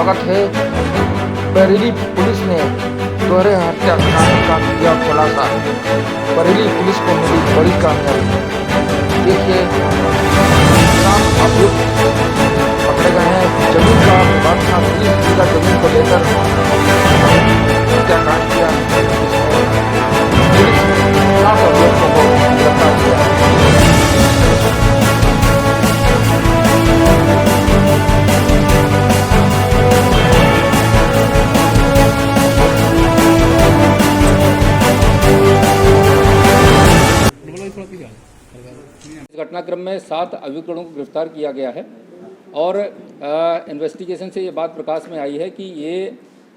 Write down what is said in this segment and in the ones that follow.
स्वागत है। बरेली पुलिस ने दोहरे हत्याकांड का किया खुलासा। बरेली पुलिस को मिली बड़ी कामयाबी। देखिए, 7 अभियुक्त पकड़े गए हैं। जमीन का विवाद था, 30 बीघा जमीन को लेकर हत्याकांड किया। पुलिस ने 7 अभियुक्तों को गिरफ्तार किया। इस घटनाक्रम में 7 अभियुक्तों को गिरफ्तार किया गया है और इन्वेस्टिगेशन से ये बात प्रकाश में आई है कि ये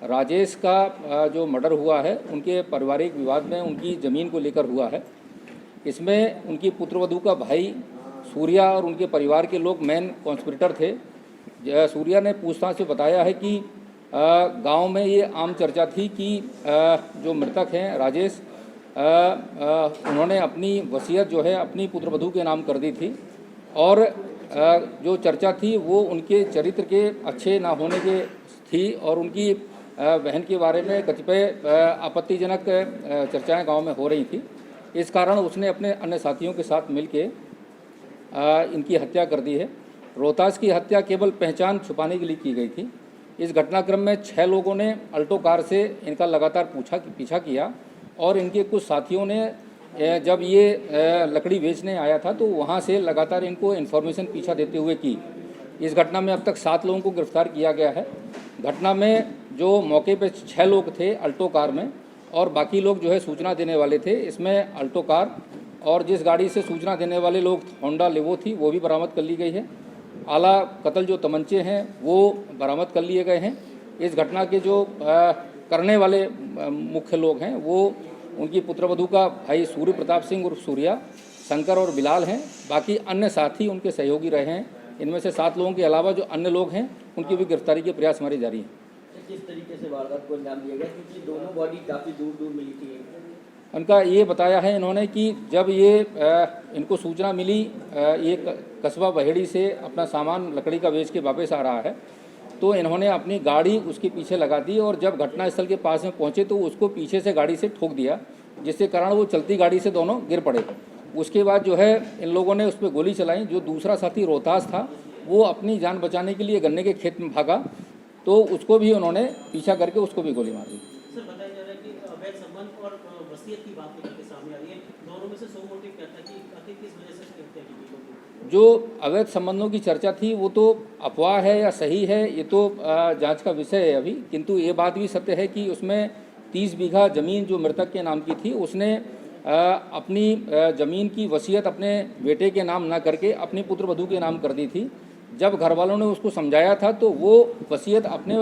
राजेश का जो मर्डर हुआ है उनके पारिवारिक विवाद में उनकी ज़मीन को लेकर हुआ है। इसमें उनकी पुत्रवधू का भाई सूर्या और उनके परिवार के लोग मेन कॉन्स्पिरेटर थे। सूर्या ने पूछताछ से बताया है कि गांव में ये आम चर्चा थी कि जो मृतक हैं राजेश उन्होंने अपनी वसीयत जो है अपनी पुत्रवधू के नाम कर दी थी और जो चर्चा थी वो उनके चरित्र के अच्छे ना होने के थी और उनकी बहन के बारे में कतिपय आपत्तिजनक चर्चाएं गांव में हो रही थी। इस कारण उसने अपने अन्य साथियों के साथ मिलके इनकी हत्या कर दी है। रोहतास की हत्या केवल पहचान छुपाने के लिए की गई थी। इस घटनाक्रम में 6 लोगों ने अल्टो कार से इनका लगातार पीछा किया और इनके कुछ साथियों ने जब ये लकड़ी बेचने आया था तो वहाँ से लगातार इनको इन्फॉर्मेशन पीछा देते हुए की। इस घटना में अब तक 7 लोगों को गिरफ्तार किया गया है। घटना में जो मौके पे 6 लोग थे अल्टो कार में और बाकी लोग जो है सूचना देने वाले थे। इसमें अल्टो कार और जिस गाड़ी से सूचना देने वाले लोग होंडा लेवो थी वो भी बरामद कर ली गई है। आला कत्ल जो तमंचे हैं वो बरामद कर लिए गए हैं। इस घटना के जो करने वाले मुख्य लोग हैं वो उनकी पुत्रवधू का भाई सूर्य प्रताप सिंह उर्फ सूर्या, शंकर और बिलाल हैं। बाकी अन्य साथी उनके सहयोगी रहे हैं। इनमें से 7 लोगों के अलावा जो अन्य लोग हैं उनकी भी गिरफ्तारी के प्रयास हमारे जारी हैं। किस तरीके से वारदात को अंजाम दिया गया, क्योंकि दोनों बॉडी काफ़ी दूर दूर मिली थी? उनका ये बताया है इन्होंने कि जब ये इनको सूचना मिली ये कस्बा बहेड़ी से अपना सामान लकड़ी का बेच के वापस आ रहा है तो इन्होंने अपनी गाड़ी उसके पीछे लगा दी और जब घटनास्थल के पास में पहुंचे तो उसको पीछे से गाड़ी से ठोक दिया, जिसके कारण वो चलती गाड़ी से दोनों गिर पड़े। उसके बाद जो है इन लोगों ने उस पर गोली चलाई। जो दूसरा साथी रोहतास था वो अपनी जान बचाने के लिए गन्ने के खेत में भागा तो उसको भी उन्होंने पीछा करके उसको भी गोली मार दी। सर, बताया जा रहा है कि अवैध संबंध और वसीयत की बात निकल के सामने आ रही है। दोनों में से सो मोटिव क्या था कि आखिर किस वजह से हत्या की गई? जो अवैध संबंधों की चर्चा थी वो तो अफवाह है या सही है ये तो जांच का विषय है अभी, किंतु ये बात भी सत्य है कि उसमें 30 बीघा ज़मीन जो मृतक के नाम की थी उसने अपनी ज़मीन की वसीयत अपने बेटे के नाम ना करके अपनी पुत्रवधू के नाम कर दी थी। जब घर वालों ने उसको समझाया था तो वो वसीयत अपने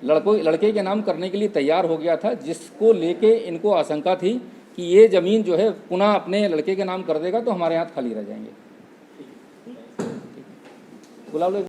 लड़के के नाम करने के लिए तैयार हो गया था, जिसको लेके इनको आशंका थी कि ये ज़मीन जो है पुनः अपने लड़के के नाम कर देगा तो हमारे हाथ खाली रह जाएंगे। बुला लो।